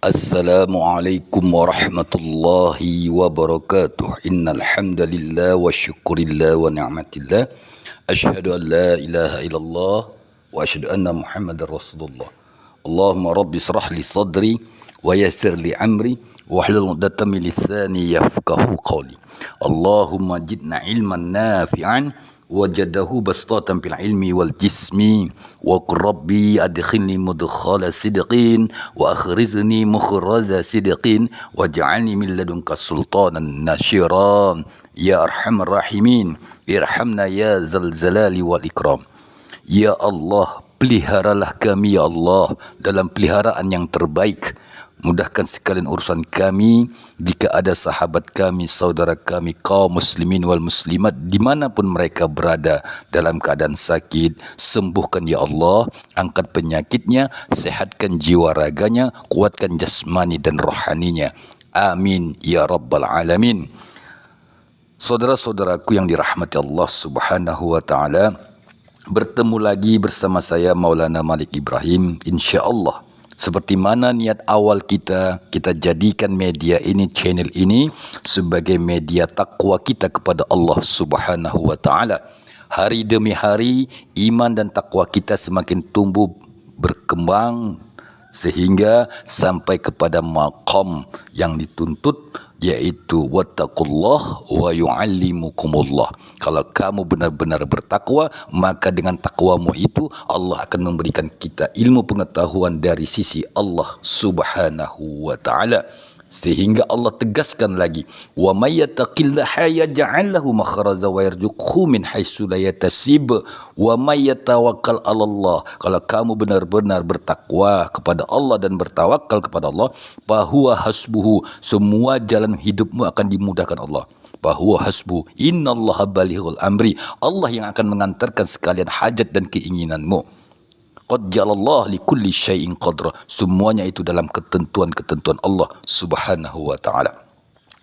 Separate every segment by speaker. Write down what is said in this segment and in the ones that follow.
Speaker 1: Assalamualaikum warahmatullahi wabarakatuh. Innal hamdalillah wa syukurillah wa ni'matillah. Asyhadu an la ilaha illallah wa asyhadu anna Muhammadar Rasulullah. Allahumma rabbi israh li sadri wa yassir li amri wa hlul 'uqdatam min lisani yafqahu qawli. Allahumma zidna ilman nafi'an wajadahu bastatan fil ilmi wal jismi wa rabbi adkhilni mudkhala sidqin wa akhrizni mukhraja sidqin waj'alni min ladunka sultanan nashiran ya arhamar rahimin irhamna ya zal jalali wal ikram. Ya Allah, peliharalah kami ya Allah dalam peliharaan yang terbaik. Mudahkan sekalian urusan kami. Jika ada sahabat kami, saudara kami, kaum muslimin wal muslimat dimanapun mereka berada dalam keadaan sakit, sembuhkan ya Allah. Angkat penyakitnya, sehatkan jiwa raganya, kuatkan jasmani dan rohaninya. Amin ya rabbal alamin. Saudara-saudaraku yang dirahmati Allah subhanahu wa ta'ala, bertemu lagi bersama saya Maulana Malik Ibrahim, insyaAllah. Seperti mana niat awal kita jadikan media ini, channel ini sebagai media takwa kita kepada Allah subhanahu wa ta'ala. Hari demi hari iman dan takwa kita semakin tumbuh berkembang sehingga sampai kepada maqam yang dituntut, yaitu wattaqullah wa yu'allimukumullah. Kalau kamu benar-benar bertakwa, maka dengan takwamu itu Allah akan memberikan kita ilmu pengetahuan dari sisi Allah subhanahu wa ta'ala. Sehingga Allah tegaskan lagi, wa may yattaqillaha yaj'al lahu makhraja wa yarzuqhu min haitsu la yahtasib wa may yatawakkal 'alallah. Kalau kamu benar-benar bertakwa kepada Allah dan bertawakal kepada Allah, bahwa hasbuhu, semua jalan hidupmu akan dimudahkan Allah. Bahwa hasbu, innallaha balighul amri, Allah yang akan mengantarkan sekalian hajat dan keinginanmu. Qad ja'alallahu likulli syai'in qadra. Semuanya itu dalam ketentuan-ketentuan Allah subhanahu wa ta'ala.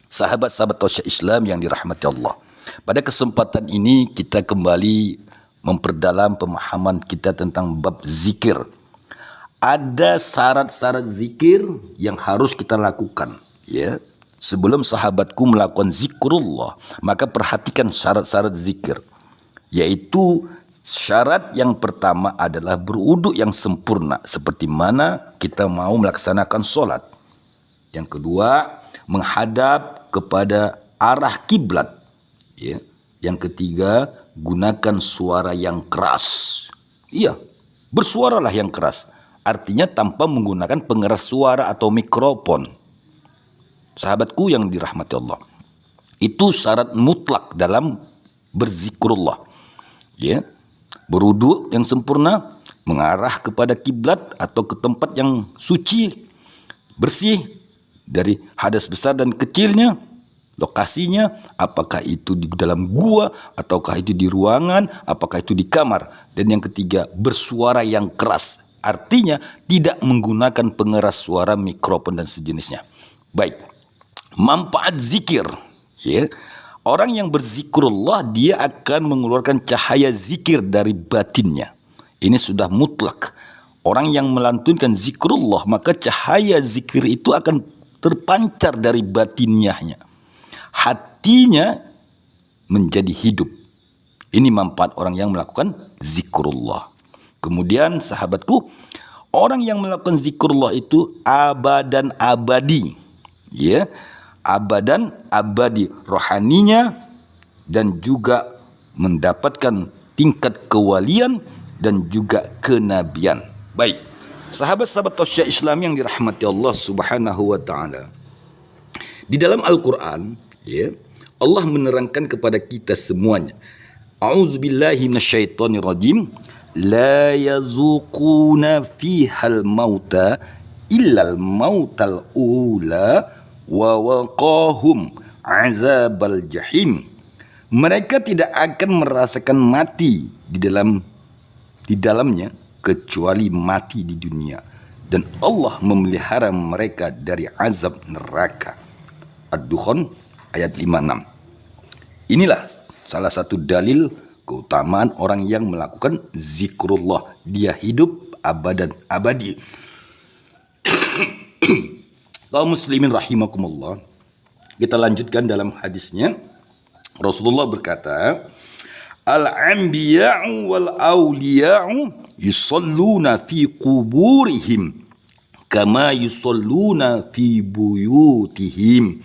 Speaker 1: Sahabat-sahabat tauhid Islam yang dirahmati Allah, pada kesempatan ini kita kembali memperdalam pemahaman kita tentang bab zikir. Ada syarat-syarat zikir yang harus kita lakukan, ya. Sebelum sahabatku melakukan zikrullah, maka perhatikan syarat-syarat zikir, yaitu syarat yang pertama adalah berwudu yang sempurna seperti mana kita mau melaksanakan solat. Yang kedua, menghadap kepada arah kiblat, ya. Yang ketiga, gunakan suara yang keras. Iya, bersuaralah yang keras. Artinya tanpa menggunakan pengeras suara atau mikrofon. Sahabatku yang dirahmati Allah, itu syarat mutlak dalam berzikrullah, ya. Berwudu yang sempurna, mengarah kepada kiblat atau ke tempat yang suci, bersih dari hadas besar dan kecilnya, lokasinya, apakah itu di dalam gua, ataukah itu di ruangan, apakah itu di kamar. Dan yang ketiga, bersuara yang keras, artinya tidak menggunakan pengeras suara, mikrofon dan sejenisnya. Baik, manfaat zikir, ya. Orang yang berzikrullah, dia akan mengeluarkan cahaya zikir dari batinnya. Ini sudah mutlak. Orang yang melantunkan zikrullah, maka cahaya zikir itu akan terpancar dari batinnya. Hatinya menjadi hidup. Ini manfaat orang yang melakukan zikrullah. Kemudian sahabatku, orang yang melakukan zikrullah itu abadan abadi, ya. Abadan abadi rohaninya, dan juga mendapatkan tingkat kewalian dan juga kenabian. Baik, sahabat-sahabat tauhid Islam yang dirahmati Allah subhanahu wa ta'ala, di dalam Al-Quran, ya, Allah menerangkan kepada kita semuanya, a'udzubillahi minasyaitonirrajim, la yazuquna fihal mauta illal mautal ula wa waqahum azabal jahim. Mereka tidak akan merasakan mati di dalamnya kecuali mati di dunia, dan Allah memelihara mereka dari azab neraka. Ad-Dukhan ayat 56. Inilah salah satu dalil keutamaan orang yang melakukan zikrullah. Dia hidup abadan abadi. Kaum muslimin rahimakumullah, kita lanjutkan dalam hadisnya. Rasulullah berkata, al-anbiya'u wal awliya'u yusalluna fi quburihim kama yusalluna fi buyutihim.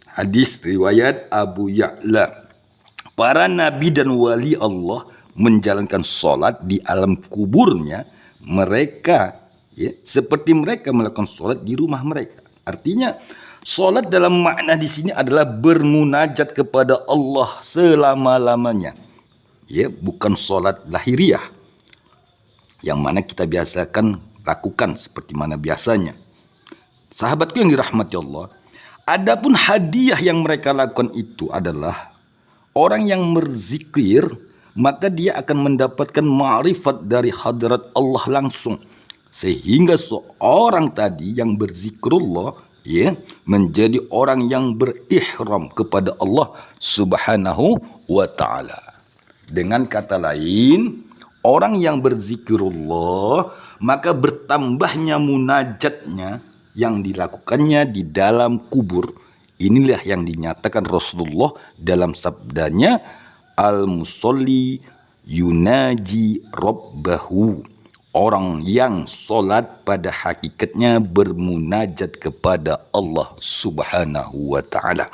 Speaker 1: Hadis riwayat Abu Ya'la. Para nabi dan wali Allah menjalankan solat di alam kuburnya mereka, ya, seperti mereka melakukan solat di rumah mereka. Artinya solat dalam makna di sini adalah bermunajat kepada Allah selama-lamanya. Ya, bukan solat lahiriah yang mana kita biasakan lakukan seperti mana biasanya. Sahabatku yang dirahmati Allah, adapun hadiah yang mereka lakukan itu adalah orang yang berzikir, maka dia akan mendapatkan ma'rifat dari hadrat Allah langsung. Sehingga seorang tadi yang berzikrullah, ya, menjadi orang yang berihram kepada Allah Subhanahu wa ta'ala. Dengan kata lain, orang yang berzikirullah, maka bertambahnya munajatnya yang dilakukannya di dalam kubur. Inilah yang dinyatakan Rasulullah dalam sabdanya, al-musalli yunaji rabbahu. Orang yang solat pada hakikatnya bermunajat kepada Allah Subhanahu wa ta'ala.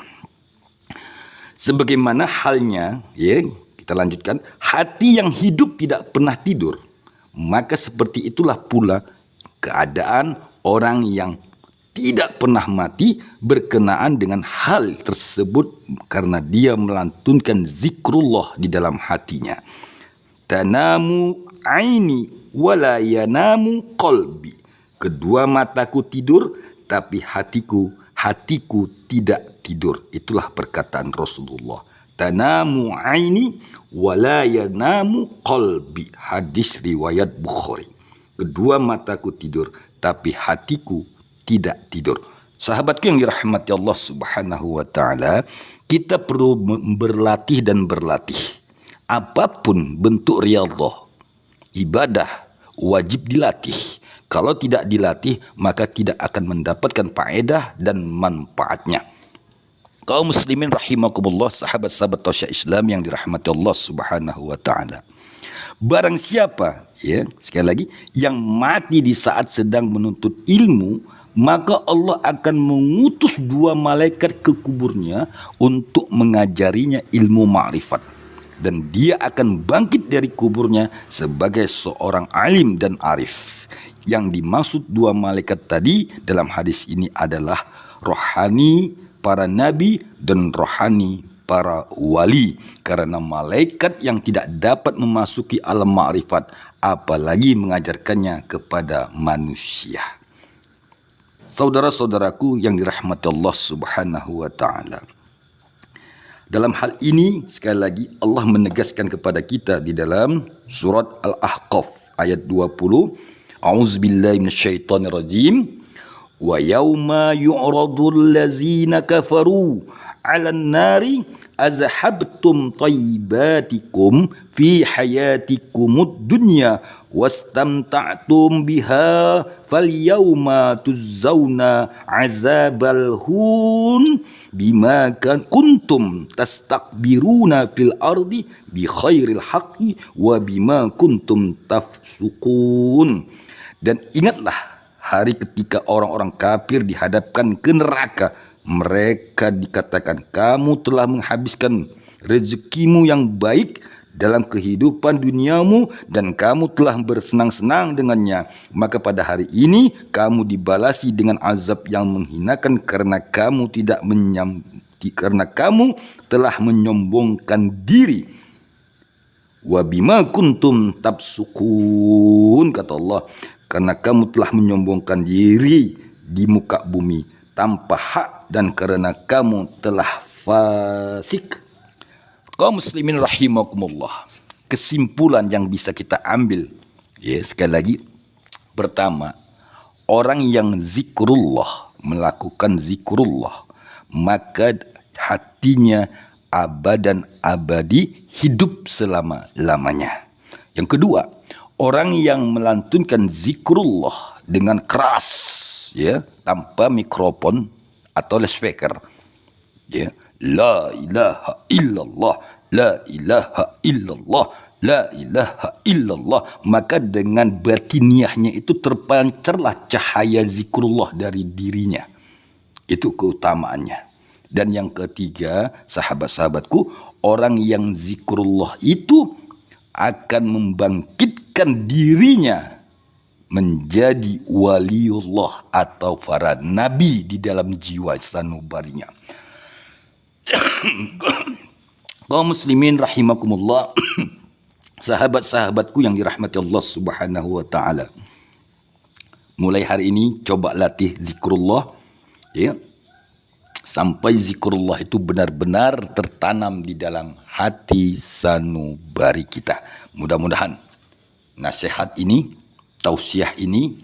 Speaker 1: Sebagaimana halnya, ya, kita lanjutkan, hati yang hidup tidak pernah tidur, maka seperti itulah pula keadaan orang yang tidak pernah mati berkenaan dengan hal tersebut karena dia melantunkan zikrullah di dalam hatinya. Tanamu aini wala yanamu qalbi. Kedua mataku tidur tapi hatiku tidak tidur. Itulah perkataan Rasulullah. Tanamu aini wala yanamu qalbi. Hadis riwayat Bukhari. Kedua mataku tidur tapi hatiku tidak tidur. Sahabatku yang dirahmati Allah Subhanahu wa ta'ala, kita perlu berlatih dan berlatih. Apapun bentuk riyadhah, ibadah, wajib dilatih. Kalau tidak dilatih, maka tidak akan mendapatkan faedah dan manfaatnya. Kaum muslimin rahimakumullah, sahabat-sahabat tausya Islam yang dirahmati Allah Subhanahu wa ta'ala. Barang siapa, ya, sekali lagi, yang mati di saat sedang menuntut ilmu, maka Allah akan mengutus dua malaikat ke kuburnya untuk mengajarinya ilmu ma'rifat. Dan dia akan bangkit dari kuburnya sebagai seorang alim dan arif. Yang dimaksud dua malaikat tadi dalam hadis ini adalah rohani para nabi dan rohani para wali. Karena malaikat yang tidak dapat memasuki alam ma'rifat, apalagi mengajarkannya kepada manusia. Saudara-saudaraku yang dirahmati Allah Subhanahu wa ta'ala, dalam hal ini sekali lagi Allah menegaskan kepada kita di dalam surat Al-Ahqaf ayat 20. A'udzubillahi minasyaitonirrajim. Wa yauma yu'radul ladzina kafaru 'alan nari azhabtum tayyibatikum fi hayatikumud dunya wastamta'tum biha falyawma tujzauna 'adzabal hun bima kuntum tastakbiruna fil ardi bi khairil haqqi wa bima kuntum tafsukun. Dan ingatlah hari ketika orang-orang kafir dihadapkan ke neraka, mereka dikatakan, kamu telah menghabiskan rezekimu yang baik dalam kehidupan duniamu dan kamu telah bersenang-senang dengannya. Maka pada hari ini kamu dibalasi dengan azab yang menghinakan karena kamu telah menyombongkan diri. Wa bima kuntum tabsukun, kata Allah, karena kamu telah menyombongkan diri di muka bumi tanpa hak dan karena kamu telah fasik. Kaum muslimin rahimakumullah, kesimpulan yang bisa kita ambil, ya, sekali lagi, pertama, orang yang zikrullah, melakukan zikrullah, maka hatinya abadan abadi hidup selama-lamanya. Yang kedua, orang yang melantunkan zikrullah dengan keras, ya, tanpa mikrofon atau loudspeaker, ya, la ilaha illallah, la ilaha illallah, la ilaha illallah, maka dengan batiniahnya itu terpancarlah cahaya zikrullah dari dirinya. Itu keutamaannya. Dan yang ketiga, sahabat-sahabatku, orang yang zikrullah itu akan membangkitkan dirinya menjadi waliullah atau para nabi di dalam jiwa sanubarinya. Kaum muslimin rahimakumullah, sahabat-sahabatku yang dirahmati Allah Subhanahu wa taala. Mulai hari ini coba latih zikrullah, ya. Sampai zikrullah itu benar-benar tertanam di dalam hati sanubari kita. Mudah-mudahan nasihat ini, tausiah ini,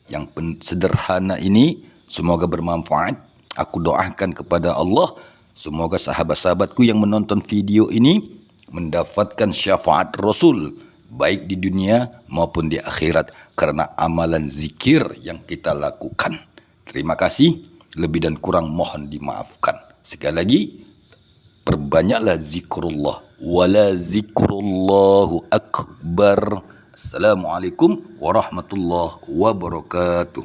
Speaker 1: yang sederhana ini semoga bermanfaat. Aku doakan kepada Allah, semoga sahabat-sahabatku yang menonton video ini mendapatkan syafaat Rasul, baik di dunia maupun di akhirat, karena amalan zikir yang kita lakukan. Terima kasih. Lebih dan kurang mohon dimaafkan. Sekali lagi, perbanyaklah zikrullah. Wala zikrullahu akbar. Assalamualaikum warahmatullahi wabarakatuh.